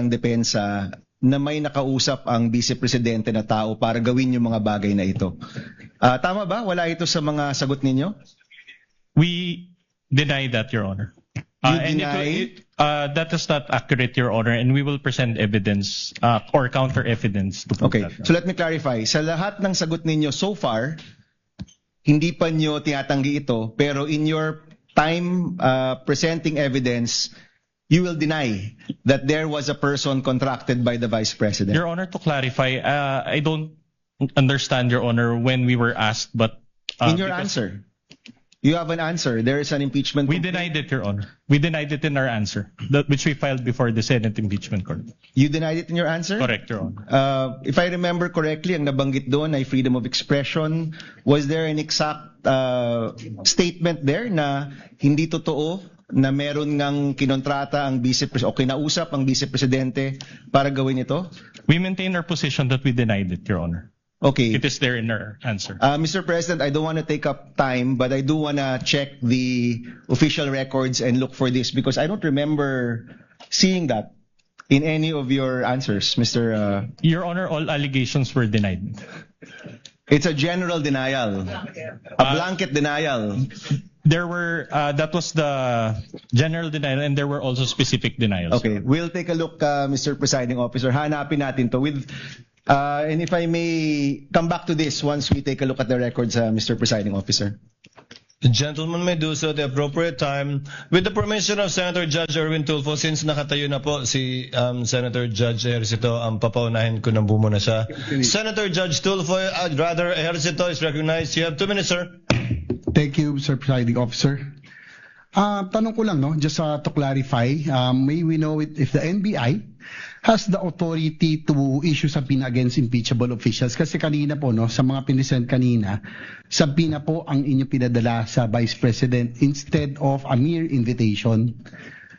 ng depensa na may nakausap ang Vice Presidente na tao para gawin yung mga bagay na ito. Tama ba? Wala ito sa mga sagot ninyo? We deny that, Your Honor. That is not accurate, Your Honor, and we will present evidence or counter evidence to prove that. So let me clarify. Sa lahat ng sagot ninyo so far, hindi pa nyo tinatanggi ito, pero in your time presenting evidence, you will deny that there was a person contracted by the Vice President. Your Honor, to clarify, I don't understand, Your Honor, when we were asked, but in your answer, you have an answer. There is an impeachment. We denied it, Your Honor. We denied it in our answer, which we filed before the Senate Impeachment Court. You denied it in your answer? Correct, Your Honor. If I remember correctly, ang nabanggit doon ay freedom of expression. Was there an exact statement there na hindi totoo na meron ngang kinontrata ang o kinausap ang Vice Presidente para gawin ito? We maintain our position that we denied it, Your Honor. Okay. It is there in our answer. Mr. President, I don't want to take up time, but I do want to check the official records and look for this because I don't remember seeing that in any of your answers, Mr. Your Honor, all allegations were denied. It's a general denial, a blanket denial. There were, that was the general denial, and there were also specific denials. Okay, we'll take a look, Mr. Presiding Officer. Hanapin natin to with, and if I may come back to this once we take a look at the records, Mr. Presiding Officer. The gentleman may do so at the appropriate time. With the permission of Senator Judge Erwin Tulfo, since nakatayo na po si Senator Judge Ejercito, papaunahin ko na muna siya. Senator Judge Tulfo, Ejercito is recognized. You have 2 minutes, sir. Thank you, Mr. Presiding Officer. Tanong ko lang, no, just to clarify, may we know if the NBI has the authority to issue subpoena against impeachable officials? Kasi kanina po, no, sa mga pinisend kanina, subpoena po ang inyong pinadala sa Vice President instead of a mere invitation.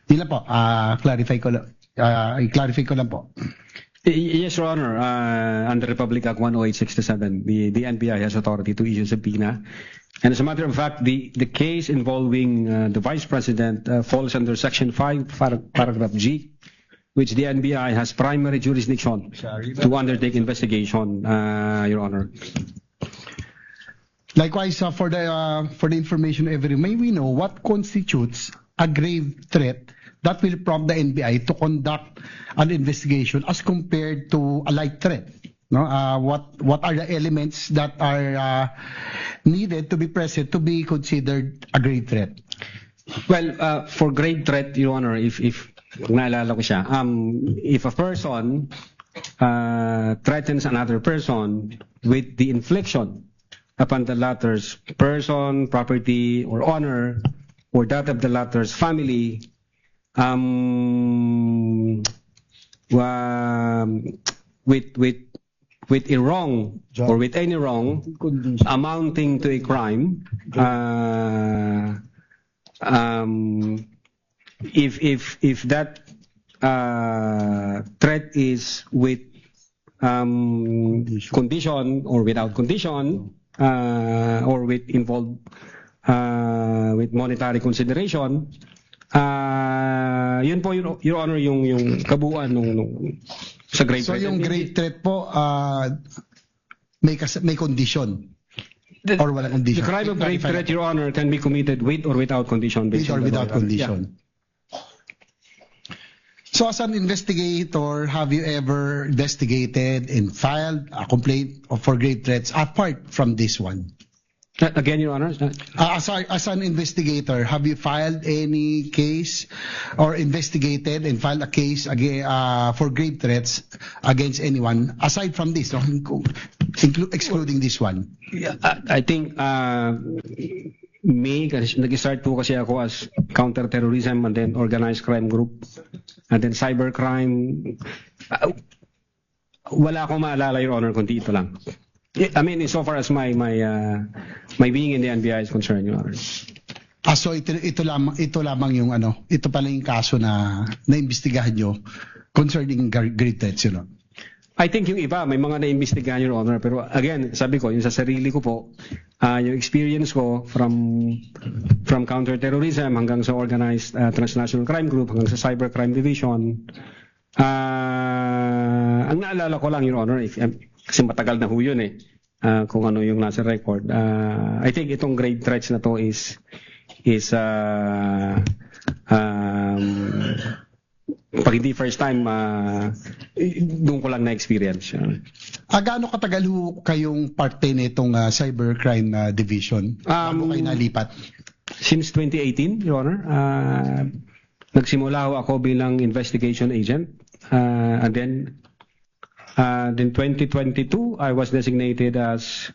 Yun lang po, i-clarify ko lang po. Yes, Your Honor. Under Republic Act 10867, the NBI has authority to issue subpoena. And as a matter of fact, the case involving the Vice President falls under Section 5, Paragraph G, which the NBI has primary jurisdiction to undertake investigation, Your Honor. Likewise, for the information of everyone, may we know what constitutes a grave threat that will prompt the NBI to conduct an investigation as compared to a light threat? No, what are the elements that are needed to be present to be considered a grave threat? Well, for grave threat, Your Honor, if naalala ko siya, if a person threatens another person with the infliction upon the latter's person, property, or honor, or that of the latter's family, with a wrong or with any wrong amounting to a crime, if that threat is with condition or without condition, or with involved with monetary consideration, yun po, Your Honor, yung kabuuan nung sa grave threat. So yung grave threat po, may condition. Or wala condition. The crime of grave threat, Your Honor, can be committed with or without condition. With or without condition. Yeah. So as an investigator, have you ever investigated and filed a complaint for grave threats apart from this one? Again, Your Honor? As an investigator, have you filed any case or investigated and filed a case for grave threats against anyone aside from this, no? Excluding this one? Yeah, I think nag-start po kasi ako as counter-terrorism and then organized crime group and then cybercrime. Wala akong maalala, Your Honor, kundi ito lang. I mean, so far as my being in the NBI is concerned, Your Honor. So ito lamang yung ito pala yung kaso na naimbestigahan nyo concerning grave threats, you know? I think yung iba, may mga naimbestigahan, Your Honor, pero again, sabi ko, yung sa sarili ko po, yung experience ko from counter-terrorism hanggang sa organized transnational crime group, hanggang sa cybercrime division, Ang naalala ko lang, Your Honor, kasi matagal na ho yun kung ano yung nasa record. I think itong grade threats na to is pag hindi first time, doon ko lang na-experience. Gaano katagal ho kayong parte nitong cybercrime division? Bago kayo nalipat? Since 2018, Your Honor. Nagsimula ho ako bilang investigation agent. And then 2022, I was designated as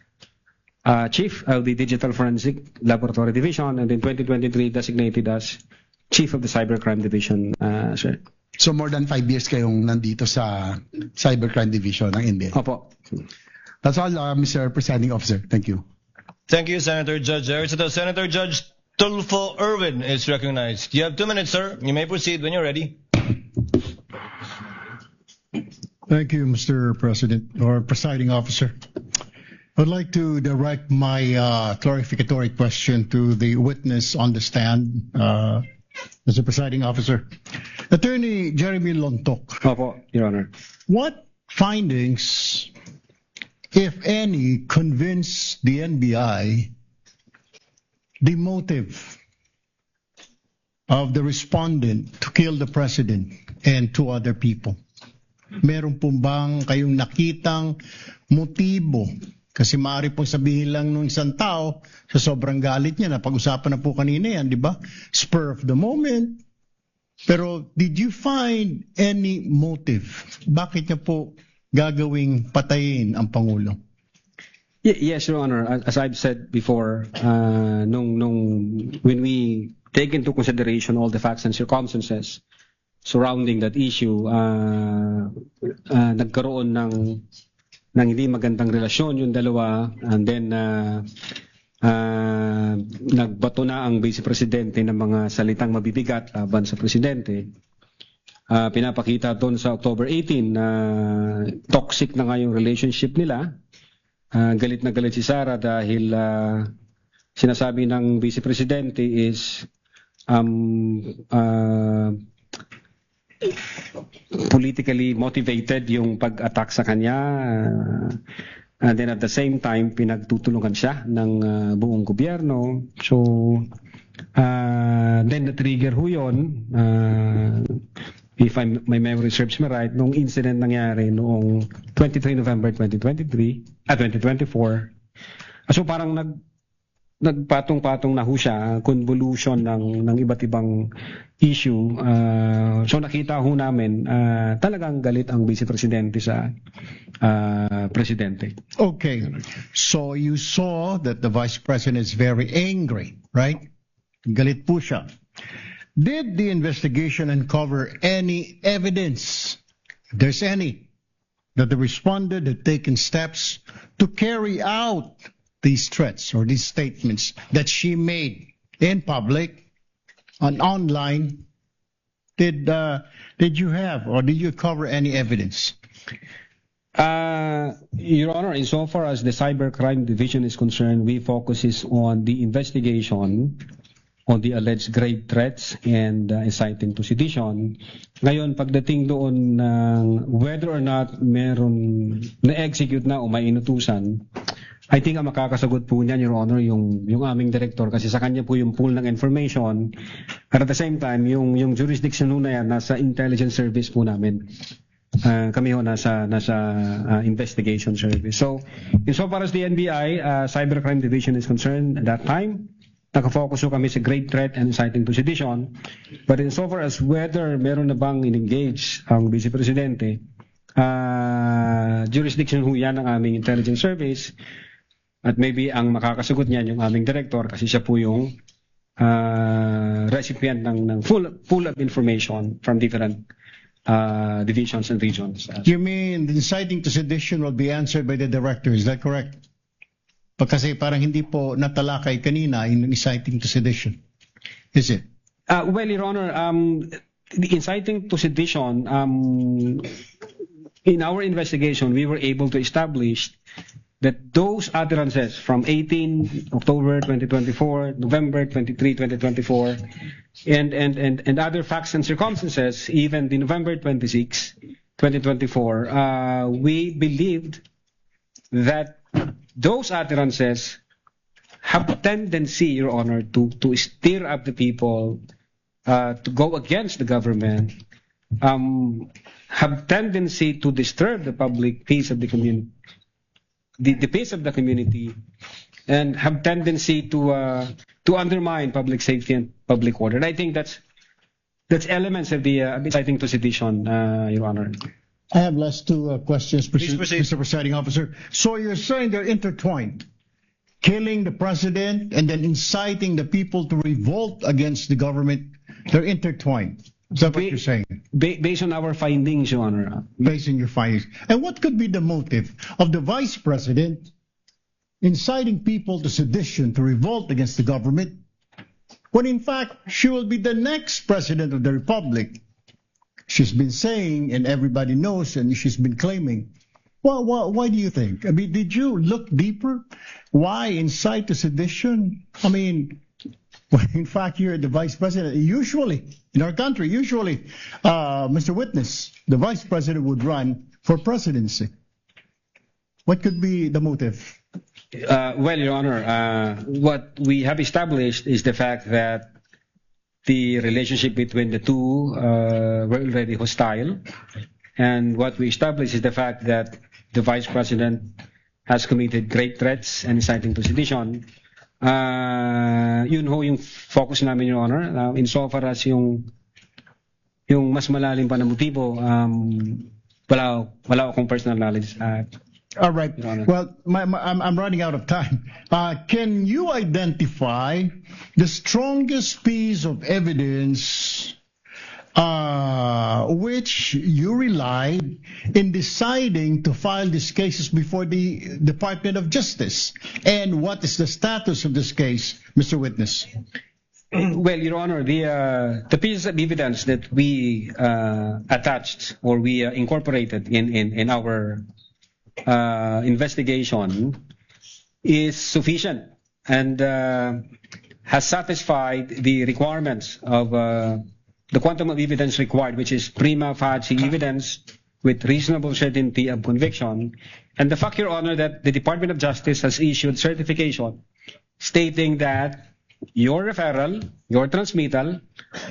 chief of the Digital Forensic Laboratory Division. And in 2023, designated as chief of the Cybercrime Division, sir. So more than 5 years kayong nandito sa Cybercrime Division ng NBI? Opo. That's all, Mr. Presiding Officer. Thank you. Thank you, Senator Judge Ejercito. Senator Judge Tulfo Erwin is recognized. You have 2 minutes, sir. You may proceed when you're ready. Thank you, Mr. President, or Presiding Officer. I'd like to direct my clarificatory question to the witness on the stand, Mr. Presiding Officer. Attorney Jeremy Lontok. Opo, Your Honor. What findings, if any, convince the NBI the motive of the respondent to kill the president and 2 other people? Meron po bang kayong nakitang motibo? Kasi maaari pong sabihin lang nung isang tao sa sobrang galit niya, na pag-usapan na po kanina yan, di ba? Spur of the moment. Pero did you find any motive? Bakit niya po gagawing patayin ang Pangulo? Yes, Your Honor. As I've said before, when we take into consideration all the facts and circumstances surrounding that issue, nagkaroon ng hindi magandang relasyon yung dalawa, and then nagbato na ang Vice Presidente ng mga salitang mabibigat laban sa Presidente. Pinapakita doon sa October 18 na toxic na nga yung relationship nila. Galit na galit si Sara dahil sinasabi ng Vice Presidente is politically motivated yung pag-attack sa kanya. And then at the same time, pinagtutulungan siya ng buong gobyerno. So, then na-trigger ho yun, if my memory serves me right, nung incident nangyari noong 23 November 2024. So parang nagpatong-patong na ho siya, convolution ng iba't ibang issue. So nakita ho namin talagang galit ang Vice Presidente sa Presidente. Okay, so you saw that the Vice President is very angry, right? Galit po siya. Did the investigation uncover any evidence, if there's any, that the respondent had taken steps to carry out these threats or these statements that she made in public and online? Did you have, or did you cover any evidence? Your Honor, insofar as the Cybercrime Division is concerned, we focuses on the investigation on the alleged grave threats and inciting to sedition. Ngayon, pagdating doon ng whether or not meron na-execute na o may inutusan, I think ang makakasagot po niyan, Your Honor, yung aming director, kasi sa kanya po yung pool ng information. At the same time, yung jurisdiction na yan, nasa intelligence service po namin. Kami ho nasa investigation service. So, insofar as the NBI Cybercrime Division is concerned, at that time, nakafocus ho kami sa grave threat and inciting to sedition. But insofar as whether meron na bang in-engage ang Vice Presidente, jurisdiction ho yan ng aming intelligence service. At maybe ang makakasagot niyan yung aming director, kasi siya po yung recipient ng full of information from different divisions and regions. You mean the inciting to sedition will be answered by the director, is that correct? Kasi parang hindi po natalakay kanina yung inciting to sedition. Is it? Well, Your Honor, the inciting to sedition, in our investigation, we were able to establish that those utterances from 18 October 2024, November 23, 2024, and other facts and circumstances, even the November 26, 2024, we believed that those utterances have a tendency, Your Honor, to stir up the people, to go against the government, have tendency to disturb the public peace of the community, the peace of the community, and have tendency to undermine public safety and public order. And I think that's elements of the inciting to sedition, Your Honor. I have last two questions, Please proceed. Mr. Presiding Officer. So you're saying they're intertwined, killing the president and then inciting the people to revolt against the government. They're intertwined. Is that what you're saying? Based on our findings, Your Honor. Based on your findings. And what could be the motive of the vice president inciting people to sedition, to revolt against the government, when in fact she will be the next president of the republic? She's been saying, and everybody knows, and she's been claiming. Well, why do you think? I mean, did you look deeper? Why incite to sedition? I mean, when in fact you're the vice president. Usually, in our country, Mr. Witness, the vice president would run for presidency. What could be the motive? Well, Your Honor, what we have established is the fact that the relationship between the two were already hostile. And what we established is the fact that the Vice President has committed grave threats and inciting to sedition. Yun ho yung focus namin, Your Honor. Insofar as yung mas malalim pa na motibo, wala akong personal knowledge. All right. Well, I'm running out of time. Can you identify the strongest piece of evidence which you relied in deciding to file these cases before the Department of Justice? And what is the status of this case, Mr. Witness? Well, Your Honor, the pieces of evidence that we attached or we incorporated in our investigation is sufficient and has satisfied the requirements of the quantum of evidence required, which is prima facie evidence with reasonable certainty of conviction. And the fact, Your Honor, that the Department of Justice has issued certification stating that your referral, your transmittal,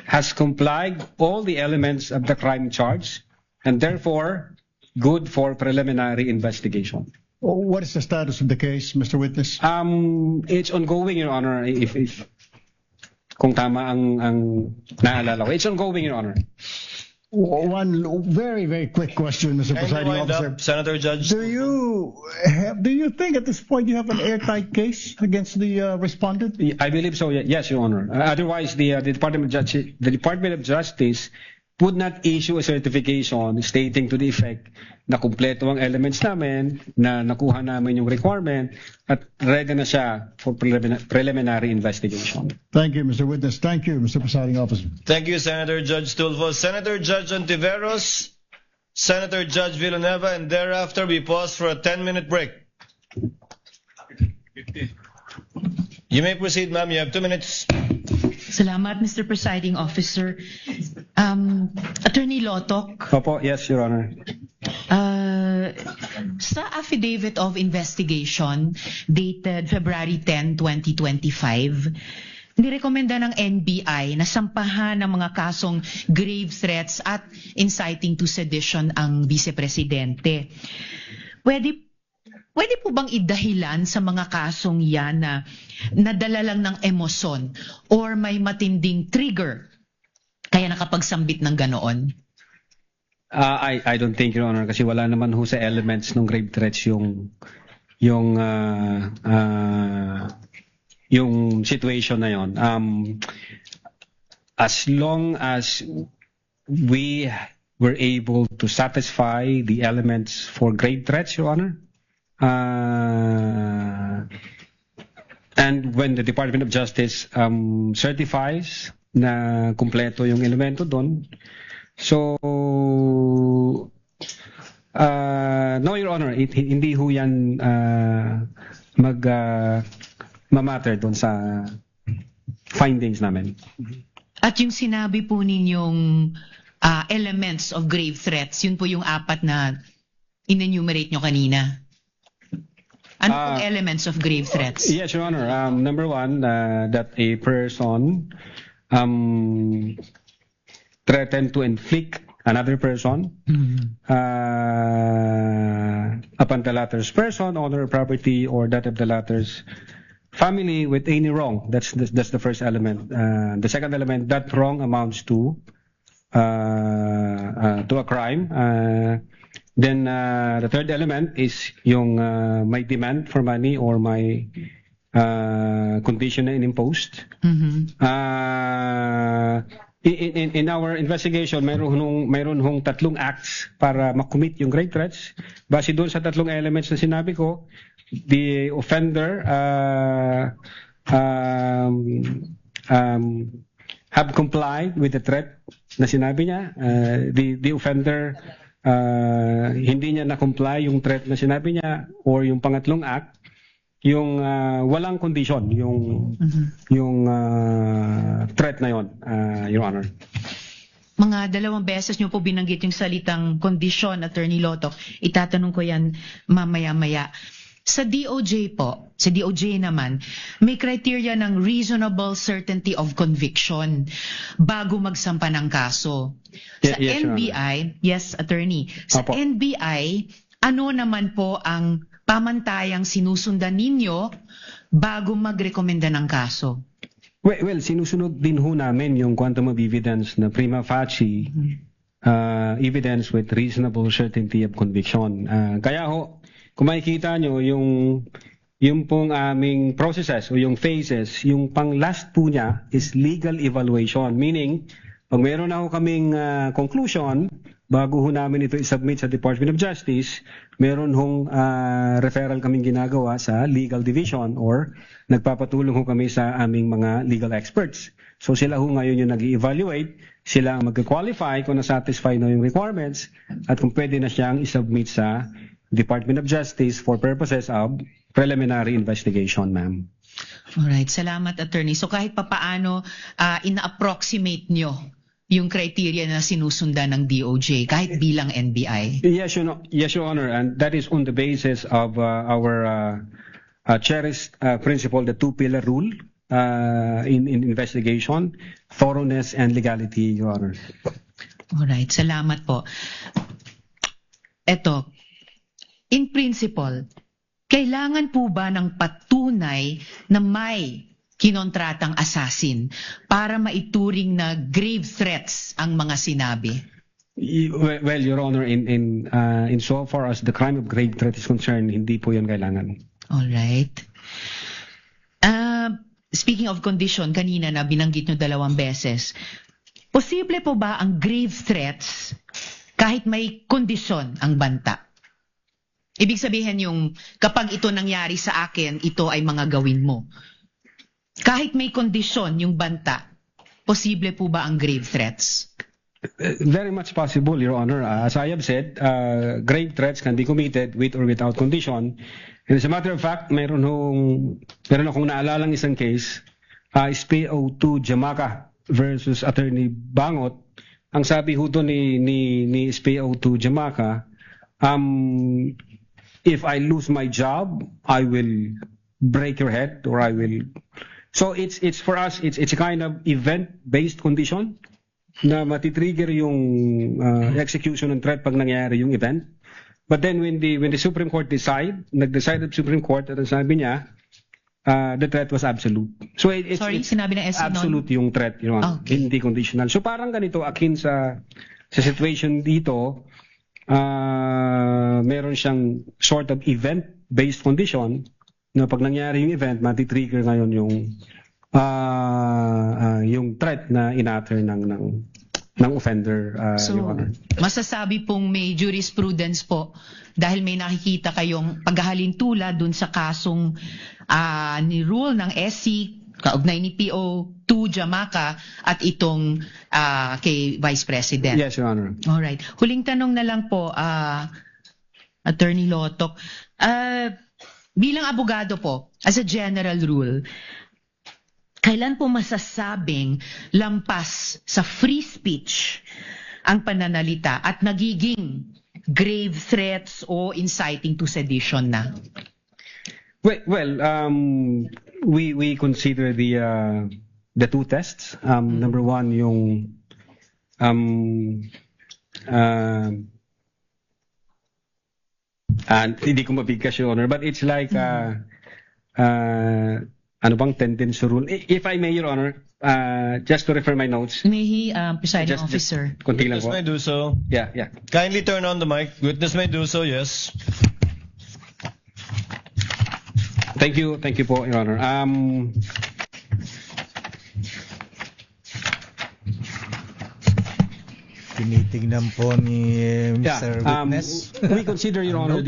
has complied all the elements of the crime charge and therefore good for preliminary investigation. What is the status of the case, Mr. Witness? It's ongoing, Your Honor. If kung tama ang naalala ko, it's ongoing, Your Honor. One very, very quick question, Mr. Presiding Officer. Senator Judge. Do you think at this point you have an airtight case against the respondent? I believe so. Yes, Your Honor. Otherwise, the Department of Justice would not issue a certification stating to the effect na kumpleto ang elements namin, na nakuha namin yung requirement, at ready na siya for preliminary investigation. Thank you, Mr. Witness. Thank you, Mr. Presiding Officer. Thank you, Senator Judge Tulfo. Senator Judge Ontiveros, Senator Judge Villanueva, and thereafter we pause for a 10-minute break. You may proceed, ma'am. You have 2 minutes. Salamat, Mr. Presiding Officer. Attorney Lotok. Opo, yes, Your Honor. Sa affidavit of investigation dated February 10, 2025, nirekomenda ng NBI na sampahan ng mga kasong grave threats at inciting to sedition ang vice-presidente. Pwede po bang idahilan sa mga kasong yan na nadala lang ng emosyon or may matinding trigger kaya nakapagsambit ng ganoon? I don't think, Your Honor, kasi wala naman ho sa elements ng grave threats yung situation na yon. As long as we were able to satisfy the elements for grave threats, Your Honor, and when the Department of Justice certifies na kumpleto yung elemento doon, so no, Your Honor, hindi ho yan mamatter doon sa findings namin. At yung sinabi po ninyong elements of grave threats, yun po yung 4 na in-enumerate nyo kanina. Ano pong elements of grave threats? Yes, Your Honor. Number 1, that a person threatened to inflict another person upon the latter's person, honor, property, or that of the latter's family with any wrong. That's the first element. The second element, that wrong amounts to a crime. Then the third element is yung may demand for money or may condition na imposed. In our investigation, mayroon hong 3 acts para makommit yung grave threats. Base doon sa 3 elements na sinabi ko, the offender have complied with the threat na sinabi niya. The offender hindi niya na-comply yung threat na sinabi niya, or yung pangatlong act, yung walang condition yung threat na yon, Your Honor. Mga 2 beses nyo po binanggit yung salitang kondisyon, Attorney Lotoc. Itatanong ko yan mamaya-maya. Sa DOJ po, sa DOJ naman, may criteria ng reasonable certainty of conviction bago magsampa ng kaso. Sa Yes, NBI, yes, Attorney, sa Opo. NBI, ano naman po ang pamantayang sinusundan ninyo bago magrekomenda ng kaso? Well, sinusunod din ho namin yung quantum of evidence na prima facie evidence with reasonable certainty of conviction. Kaya ho, kung makikita nyo, yung pong aming processes o yung phases, yung pang last po niya is legal evaluation. Meaning, pag meron na ho kaming conclusion, bago ho namin ito isubmit sa Department of Justice, meron hong referral kaming ginagawa sa legal division or nagpapatulong ho kami sa aming mga legal experts. So sila ho ngayon yung nag-evaluate, sila ang mag-qualify kung na-satisfy na yung requirements at kung pwede na siyang isubmit sa Department of Justice for purposes of preliminary investigation, ma'am. Alright, salamat, Attorney. So kahit papaano, ina-approximate nyo yung criteria na sinusundan ng DOJ, kahit bilang NBI? Yes, Your Honor, and that is on the basis of our cherished principle, the 2-pillar rule in investigation, thoroughness and legality, Your Honor. Alright, salamat po. Eto, in principle, kailangan po ba ng patunay na may kinontratang assassin para maituring na grave threats ang mga sinabi? Well, Your Honor, in so far as the crime of grave threat is concerned, hindi po yun kailangan. Alright. Speaking of condition, kanina na binanggit nyo 2 beses, posible po ba ang grave threats kahit may kondisyon ang banta? Ibig sabihin yung kapag ito nangyari sa akin, ito ay mga gawin mo. Kahit may kondisyon yung banta, posible po ba ang grave threats? Very much possible, Your Honor. As I have said, grave threats can be committed with or without condition. And as a matter of fact, meron akong naalalang isang case, SPO2 Jamaica versus Attorney Bangot. Ang sabi ho doon ni SPO2 Jamaica, if I lose my job, I will break your head or I will. So it's for us, it's a kind of event-based condition na matitrigger yung execution ng threat pag nangyari yung event. But then when the Supreme Court nag-decide the Supreme Court at sabi niya, the threat was absolute. So it's sinabi ng SC absolute yung threat, you know, okay. Hindi conditional. So parang ganito, akin sa situation dito, meron siyang sort of event-based condition na pag nangyari yung event, matitrigger ngayon yung threat na in-utter ng offender, so, Your Honor. Masasabi pong may jurisprudence po dahil may nakikita kayong paghahalintula dun sa kasong ni rule ng SC, kaugnay ni PO2 Jamaica at itong kay Vice President. Yes, Your Honor. Alright. Huling tanong na lang po, Attorney Lotoc. Bilang abogado po, as a general rule, kailan po masasabing lampas sa free speech ang pananalita at nagiging grave threats o inciting to sedition na? We consider the two tests. Number one, yung hindi ko mabigkas, Your Honor, but it's like ano bang tendency rule? If I may, Your Honor, just to refer my notes. May he, presiding officer. Kunti lang Witness po. may do so. Yeah. Kindly turn on the mic. Witness may do so, yes. Thank you po, Your Honor. Tinitingnan po ni Mr. Witness. We consider, Your Honor,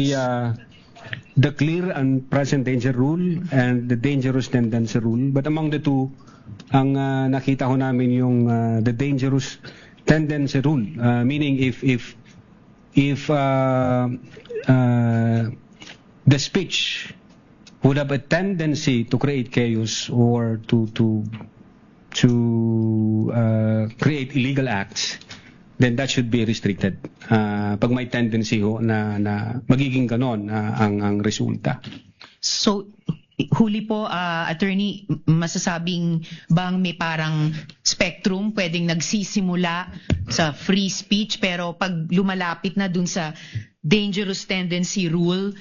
the clear and present danger rule and the dangerous tendency rule. But among the two, ang nakita ho namin yung the dangerous tendency rule. Meaning if the speech would have a tendency to create chaos or to create illegal acts, then that should be restricted. Pag may tendency ho na magiging ganon ang resulta. So, huli po, attorney, masasabing bang may parang spectrum pwedeng nagsisimula sa free speech pero pag lumalapit na dun sa dangerous tendency rule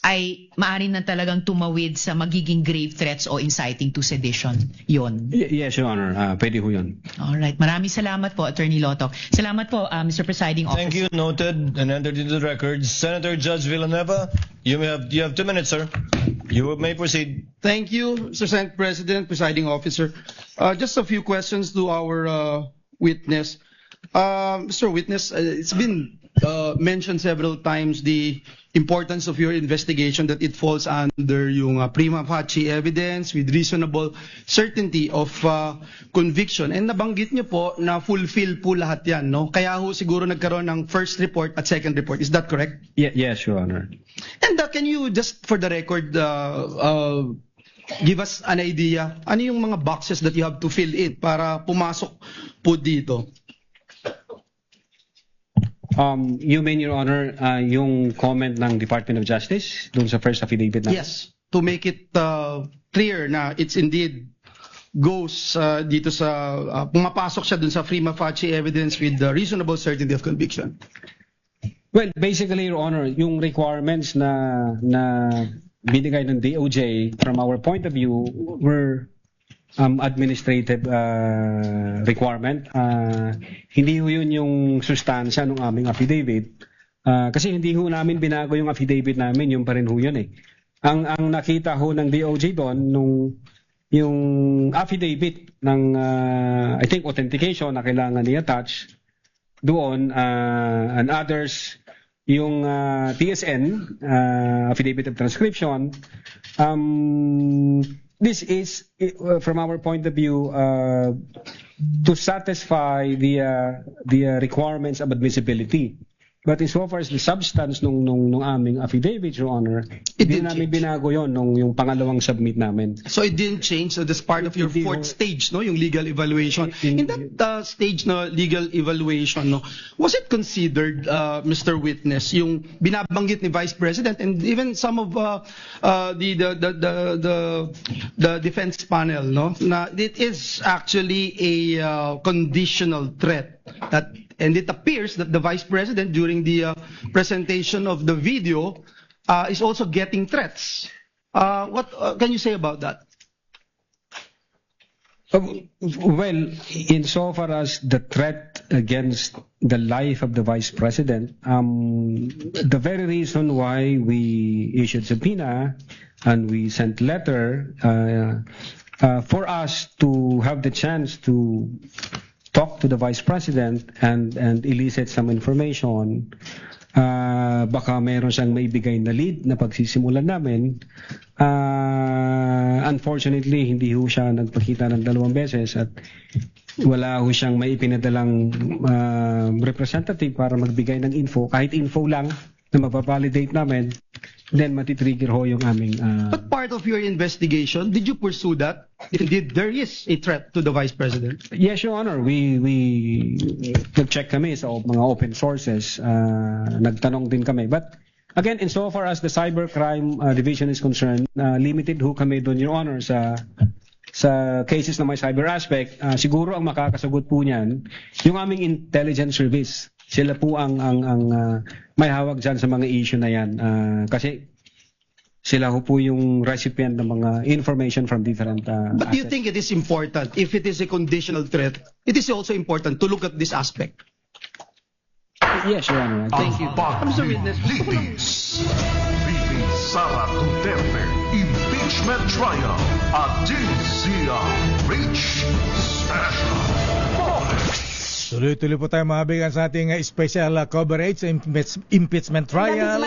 ay maaari na talagang tumawid sa magiging grave threats o inciting to sedition? Yon. Yes, Your Honor. Pwede ho yun. Alright. Maraming salamat po, Attorney Lotoc. Salamat po, Mr. Presiding Officer. Thank you. Noted and entered into the records. Senator Judge Villanueva, you have 2 minutes, sir. You may proceed. Thank you, Mr. Senate President, Presiding Officer. Just a few questions to our witness. Mr. Witness, it's been mentioned several times the importance of your investigation, that it falls under yung prima facie evidence with reasonable certainty of conviction. And nabanggit niyo po na fulfill po lahat yan, no? Kaya ho siguro nagkaroon ng first report at second report. Is that correct? Yes, Your Honor. And can you just for the record give us an idea, ano yung mga boxes that you have to fill in para pumasok po dito? You mean, Your Honor, yung comment ng Department of Justice dun sa first affidavit na? Yes, to make it clear na it's indeed goes dito sa pumapasok siya dun sa prima facie evidence with the reasonable certainty of conviction. Well, basically, Your Honor, yung requirements na binigay ng DOJ from our point of view were administrative requirement. Hindi ho yun yung sustansya ng aming affidavit. Kasi hindi ho namin binago yung affidavit namin, yung pa rin ho yun eh. Ang nakita ho ng DOJ doon, yung affidavit ng, I think, authentication na kailangan i-attach doon, and others, yung TSN, affidavit of transcription, this is, from our point of view, to satisfy the requirements of admissibility. But insofar as the substance nung aming affidavit, Your Honor, hindi namin binago yon nung yung pangalawang submit namin. So it didn't change. So that's part of your fourth stage, no, yung legal evaluation. In that stage na legal evaluation, no, was it considered, Mr. Witness, yung binabanggit ni Vice President and even some of the defense panel, no, na it is actually a conditional threat that. And it appears that the Vice President, during the presentation of the video, is also getting threats. What can you say about that? Well, insofar as the threat against the life of the Vice President, the very reason why we issued subpoena and we sent letter for us to have the chance to talk to the Vice President and elicit some information, baka meron siyang maibigay na lead na pagsisimulan namin. Unfortunately, hindi ho siya nagpakita ng 2 beses at wala ho siyang maipinadalang representative para magbigay ng info. Kahit info lang, na mapavalidate namin, then matitrigger ho yung aming... But part of your investigation, did you pursue that? Indeed, there is a threat to the Vice President. Yes, Your Honor. We nag-check kami sa mga open sources. Nagtanong din kami. But again, insofar as the cybercrime division is concerned, limited ho kami doon, Your Honor, sa cases na may cyber aspect. Siguro ang makakasagot po niyan, yung aming intelligence service. Sila po ang may hawak dyan sa mga issue na yan. Kasi sila ho po yung recipient ng mga information from different But do you think it is important, if it is a conditional threat, it is also important to look at this aspect? Yes, Your Honor. Thank you. Mr. Witness. VP Sara Duterte Impeachment Trial at DZRH Special. Tuloy-tuloy po tayo mabigan sa ating special coverage sa impeachment trial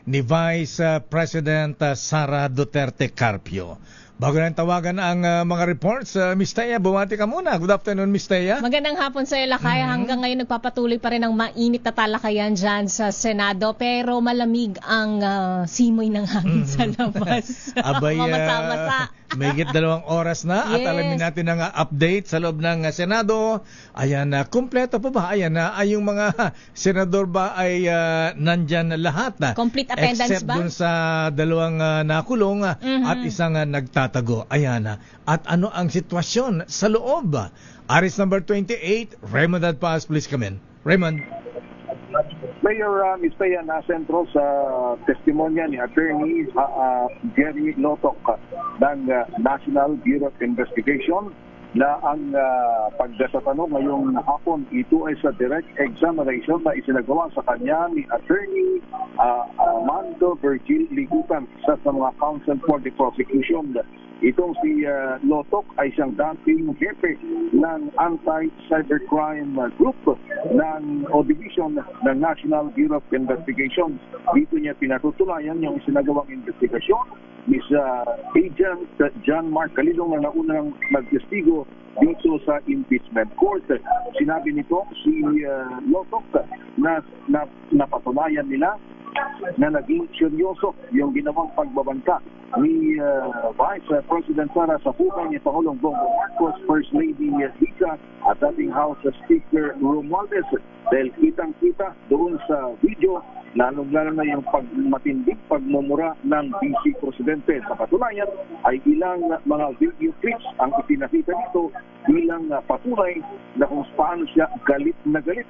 ni Vice President Sara Duterte Carpio. Bago na tawagan ang mga reports, Ms. Thea, bumati ka muna. Good afternoon, Ms. Thea. Magandang hapon sa iyo, Lakay. Hanggang ngayon nagpapatuloy pa rin ang mainit na talakayan dyan sa Senado, pero malamig ang simoy ng hangin sa labas. Abay, mamasa-masa. Mahigit 2 oras na at alamin natin ang update sa loob ng Senado. Ayan, kumpleto pa ba? Ayan, ay yung mga senador ba ay nandyan lahat? Complete attendance except ba? dun sa 2 nakulong at isang nagtatago. Ayan, at ano ang sitwasyon sa loob? Aris number 28, Raymond Adpaz, please come in. Raymond. Mayor Mistaya na sentro sa testimonya ni Attorney Jerry Lotok ng National Bureau of Investigation na ang pagsatanong ngayong hapon, ito ay sa direct examination na isinagawa sa kanya ni Attorney Armando Virgil Ligutan, isa sa mga counsel for the prosecution. Itong si Lotok ay siyang dating hepe ng Anti-Cybercrime Group o Division ng National Bureau of Investigation. Dito niya pinatutunayan yung sinagawang investigasyon ni Agent John Mark Calilong na naunang nagtestigo dito sa impeachment court. Sinabi nito si Lotok na napatunayan nila na naging seryoso yung ginawang pagbabanta ni Vice President Sara sa hukay ni Pangulong Bongbong Marcos, First Lady Liza at dating House Speaker Romualdez. Dahil kitang-kita doon sa video, lalong-lalo na yung matinding pagmumura ng Vice Presidente. Sa katunayan ay ilang mga video clips ang ipinakita nito bilang patunay na kung paano siya galit na galit.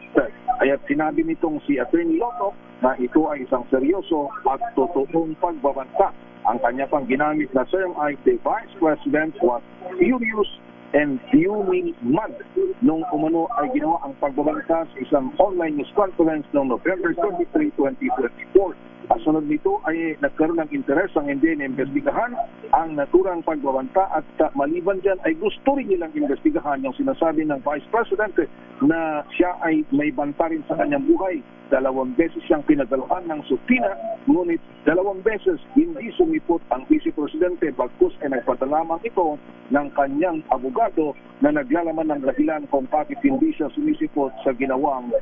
Kaya sinabi nitong si Attorney Lotok na ito ay isang seryoso at totoong pagbabanta. Ang kanya pang ginamit na term ay the Vice President was furious and fuming mad nung umano ay ginawa ang pagbabanta sa isang online news conference noong November 23, 2024. Kasunod nito ay nagkaroon ng interes ang hindi na-imbestigahan ang naturang pagbabanta at maliban dyan ay gusto rin nilang imbestigahan yung sinasabi ng Vice President na siya ay may banta rin sa kanyang buhay. 2 beses siyang pinadaluhan ng subpoena, ngunit 2 beses hindi sumipot ang Vice Presidente bagkus ay nagpadalamang ito ng kanyang abogado na naglalaman ng dahilan kung bakit hindi siya sumisipot sa ginawang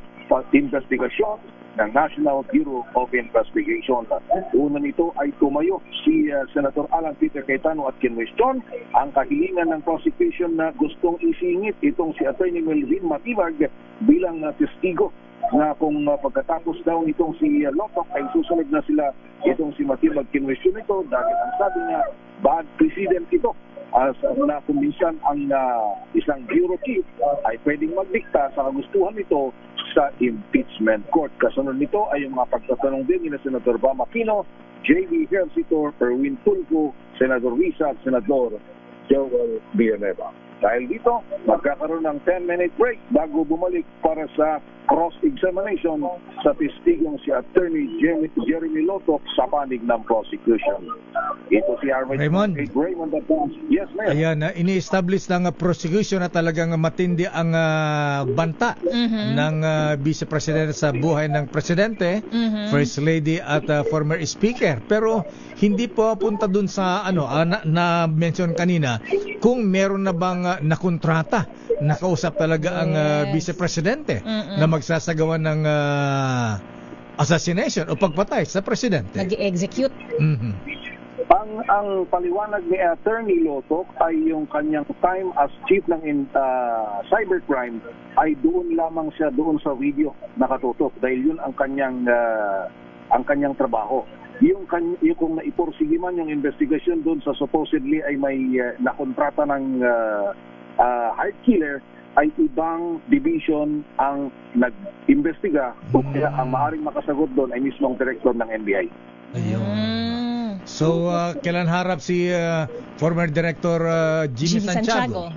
investigasyon ng National Bureau of Investigation. Una nito ay tumayo si Senator Alan Peter Cayetano at kinwestiyon ang kahilingan ng prosecution na gustong isingit itong si Attorney Melvin Matibag bilang testigo na kung pagkatapos daw nitong si Lotok ay susunod na sila itong si Matibag kinwestiyon ito dahil ang sabi niya bad precedent ito na kung minsan ang isang bureau chief ay pwedeng magdikta sa kagustuhan nito sa impeachment court. Kasunod nito ay yung mga pagtatanong din ni Senator Bam Aquino, J.B. Hercitor, Erwin Tulfo, Senador Risa at Senador Joel Villanueva. Dahil dito, magkakaroon ng 10-minute break bago bumalik para sa cross-examination sa testigong si Attorney Jeremy Lotok sa panig ng prosecution. Ito si Raymond. Yes, ma'am. Ayan, ini-establish ng prosecution na talagang matindi ang banta ng Vice President sa buhay ng Presidente, First Lady at former Speaker. Pero hindi po punta dun sa na-mention kanina kung meron na bang nakontrata, nakausap talaga ang Vice Presidente na magsasagawa ng assassination o pagpatay sa presidente. Nag-execute. Ang paliwanag ni Attorney Lotok ay yung kanyang time as chief ng cybercrime ay doon lamang siya doon sa video nakatutok dahil yun ang kanyang trabaho. Yung kung naiporsige man yung investigasyon doon sa supposedly ay may nakontrata ng heart killer, ay ibang division ang nag-imbestiga o kaya ang maaaring makasagot doon ay mismong director ng NBI. So, kailan harap si former Director Jimmy Santiago?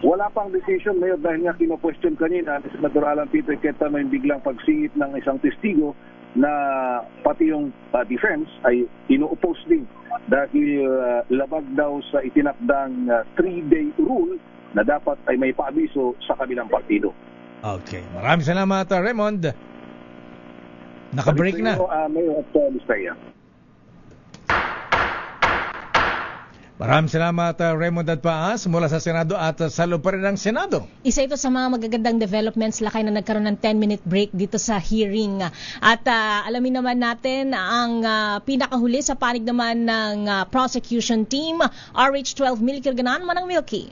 Wala pang decision ngayon dahil nga kino-question kanina ni Senator Alan Peter Cayetano yung biglang pagsingit ng isang testigo na pati yung defense ay ino-oppose din dahil labag daw sa itinakdang 3-day rule na dapat ay may paabiso sa kabilang partido. Okay. Maraming salamat, Raymond. Naka-break na. Mayor at Luspea. Maraming salamat, Raymond Adpaas, mula sa Senado at sa loob pa rin ng Senado. Isa ito sa mga magagandang developments, Lakay, na nagkaroon ng 10-minute break dito sa hearing. At alamin naman natin ang pinakahuli sa panig naman ng prosecution team, RH12 Milky Ganan, Manang Milky.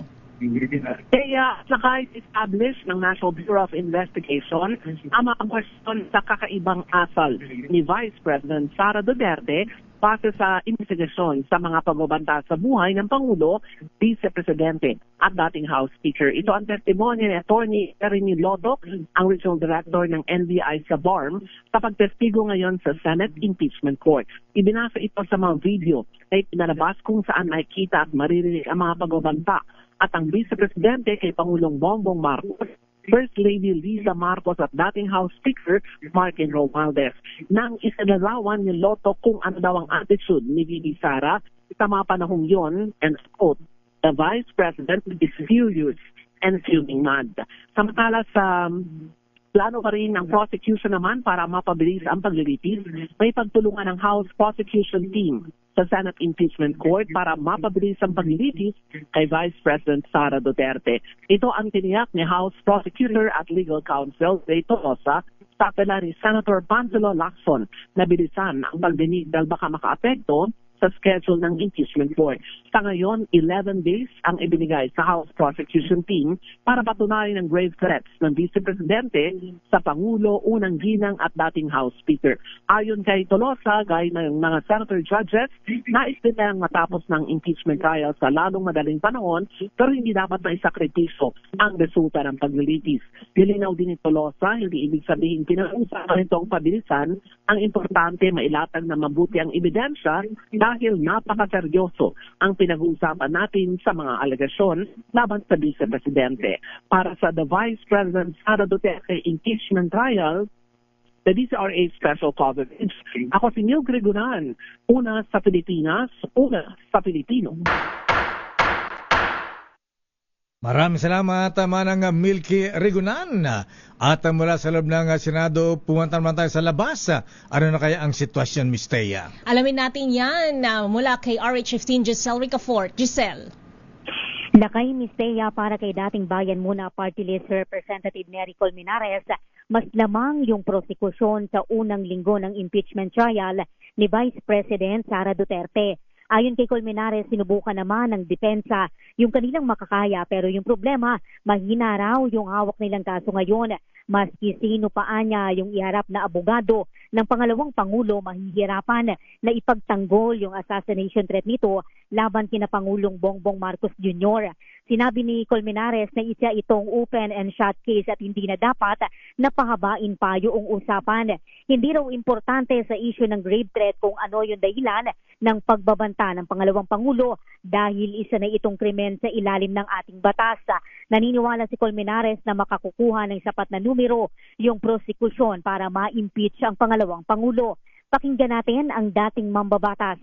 Kaya naka-establish ng National Bureau of Investigation ang mga kwestiyon sa kakaibang asal ni Vice President Sara Duterte base sa investigasyon sa mga pagbabanta sa buhay ng Pangulo, Vice Presidente at dating House Speaker. Ito ang testimonya ni Attorney Ernie Lotok, ang Regional Director ng NBI sa BARM, sa pagtestigo ngayon sa Senate Impeachment Court. Ibinasa ito sa mga video na ipinalabas kung saan makikita at maririnig ang mga pagbabanta at ang Vice Presidente kay Pangulong Bongbong Marcos, First Lady Liza Marcos at dating House Speaker Martin Romualdez. Nang isinalawan ni Lotok kung ano daw ang attitude ni VP Sara sa mga panahong yon, and quote, the Vice President is furious and fuming mad. Samantala sa plano pa rin ng prosecution naman para mapabilis ang paglilitis, may pagtulungan ng House Prosecution Team sa Senate Impeachment Court para mapabilis ang paglilitis kay Vice President Sara Duterte. Ito ang tiniyak ni House Prosecutor at Legal Counsel Ray Tolosa sa apela ni Senator Panfilo Lacson na bilisan ang pagdinig dahil baka makaapekto sa schedule ng impeachment court. Sa ngayon, 11 days ang ibinigay sa House Prosecution Team para patunayan ang grave threats ng Vice Presidente sa Pangulo, unang ginang at dating House Speaker. Ayon kay Tolosa, gaya ng mga senator judges, nais nilang matapos ng impeachment trial sa lalong madaling panahon, pero hindi dapat na isakritisyo ang resulta ng paglilitis. Nilinaw din ni Tolosa, hindi ibig sabihin pinag-usapan itong pabilisan, ang importante mailatag na mabuti ang ebidensya dahil napakaseryoso ang pinag-uusapan natin sa mga alegasyon laban sa Vice Presidente. Para sa the Vice President Sara Duterte impeachment trial, the DCRA Special Coverage. Ako si Neil Gregoran, una sa Pilipinas, una sa Pilipino. Maraming salamat, Manang Milky Rigunan. At mula sa loob ng Senado, pumunta naman tayo sa labas. Ano na kaya ang sitwasyon, Ms. Thea? Alamin natin yan mula kay RH15 Giselle Ricafort. Giselle. Lakay, Ms. Thea, para kay dating Bayan Muna Party List Representative Nery Colmenares, mas lamang yung prosekusyon sa unang linggo ng impeachment trial ni Vice President Sara Duterte. Ayon kay Colmenares, sinubukan naman ng depensa yung kanilang makakaya, pero yung problema, mahina raw yung hawak nilang kaso ngayon. Maski sino pa niya yung iharap na abogado ng pangalawang Pangulo, mahihirapan na ipagtanggol yung assassination threat nito laban kina Pangulong Bongbong Marcos Jr. Sinabi ni Colmenares na isa itong open and shut case at hindi na dapat napahabain pa yung usapan. Hindi raw importante sa issue ng grave threat kung ano yung dahilan ng pagbabanta ng pangalawang Pangulo dahil isa na itong krimen sa ilalim ng ating batas. Naniniwala si Colmenares na makakukuha ng sapat na numero yung prosekusyon para ma-impeach ang pangalawang Pangulo. Pakinggan natin ang dating mambabatas.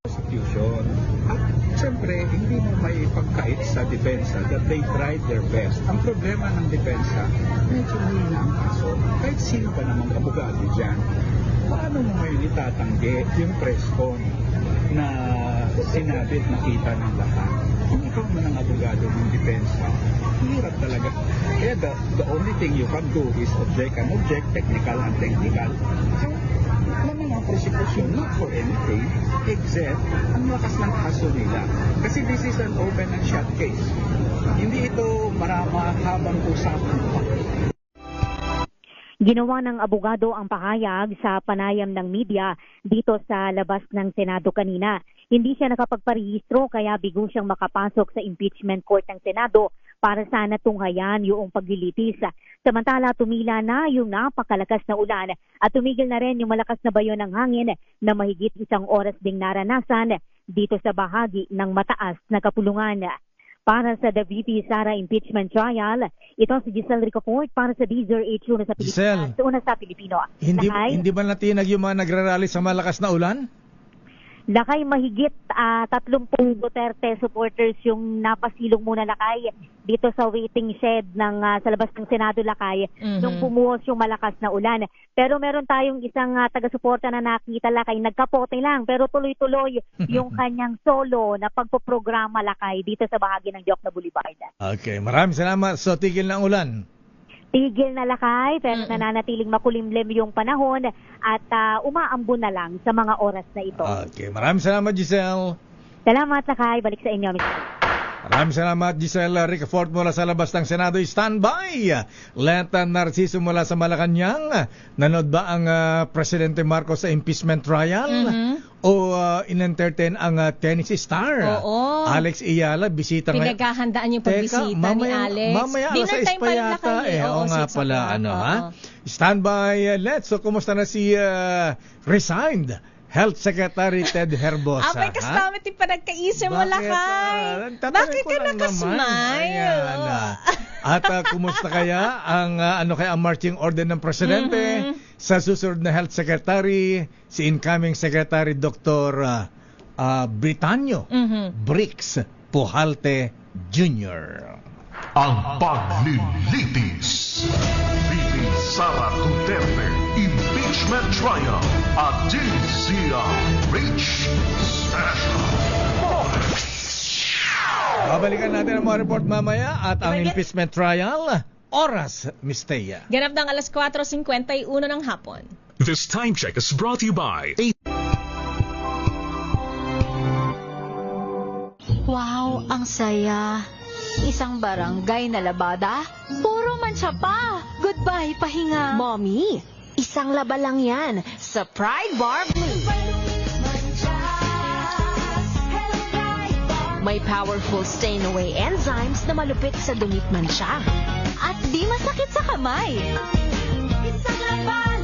Prosecution. At siyempre, hindi mo may pagkait sa depensa that they tried their best. Ang problema ng depensa, medyo hina ang kaso. Kahit sino pa namang abogado dyan, paano mo ngayon itatanggi yung press con na sinabi at nakita ng lahat. Kung ikaw man ang abogado ng depensa, hirap talaga. Kaya the only thing you can do is object and object, technical and technical. So, mga prosecution not for anything except ang lakas ng kaso nila. Kasi this is an open and shut case. Hindi ito mahabang usapan pa. Ginawa ng abogado ang pahayag sa panayam ng media dito sa labas ng Senado kanina. Hindi siya nakapagparehistro kaya bigo siyang makapasok sa impeachment court ng Senado para sana tunghayan yung paglilitis. Samantala tumila na yung napakalakas na ulan at tumigil na rin yung malakas na bayo ng hangin na mahigit 1 oras ding naranasan dito sa bahagi ng mataas na kapulungan. Para sa The VP Sara impeachment trial, ito si Giselle Ricafort para sa DZRH una sa Pilipinas. Una sa Pilipino. Hindi ba natinag yung mga nagrarally sa malakas na ulan? Lakay, mahigit 30 Duterte supporters yung napasilong muna, Lakay, dito sa waiting shed ng sa labas ng Senado, Lakay, nung bumuhos yung malakas na ulan. Pero meron tayong isang taga-suporta na nakita, Lakay, nagkapote lang pero tuloy-tuloy yung kanyang solo na pagpoprograma, Lakay, dito sa bahagi ng Diokno Boulevard. Okay, maraming salamat. So, tigil na ang ulan. Tigil na, Lakay, pero nananatiling makulimlim yung panahon at umaambon na lang sa mga oras na ito. Okay, maraming salamat, Giselle. Salamat, Lakay. Balik sa inyo, Mr. Maraming salamat, Giselle Ricafort mula sa labas ng Senado. Standby! Lenta Narciso mula sa Malacanang. Nanood ba ang Presidente Marcos sa impeachment trial? O in-entertain ang tennis star? Oo. Alex Iyala, bisita ngayon. Pinaghahandaan yung pagbisita ni Alex. Mamaya alas 6 pa yata. Oo nga pala. Standby, let's. So, kumusta na si resigned Health Secretary Ted Herbosa? Abay, kastamit yung panagkaisip mo, Lakay. Bakit ka nakasmile? At kumusta kaya ang ang marching order ng Presidente sa susunod na Health Secretary, si incoming Secretary Dr. Britanyo Bricks Pujalte Jr. Ang paglilitis. VP Sara Duterte impeachment trial at DZRH Special. Babalikan natin ang mga report mamaya at ang impeachment trial. Oras, Miss Thea. Ganap ng alas 4:51 ng hapon. This time check is brought to you by... Wow, ang saya. Isang barangay na labada, puro mancha pa. Goodbye, pahinga. Mommy, isang laba lang yan sa Pride Bar Blue. May powerful stain-away enzymes na malupit sa dumit mancha. At di masakit sa kamay. Isang laba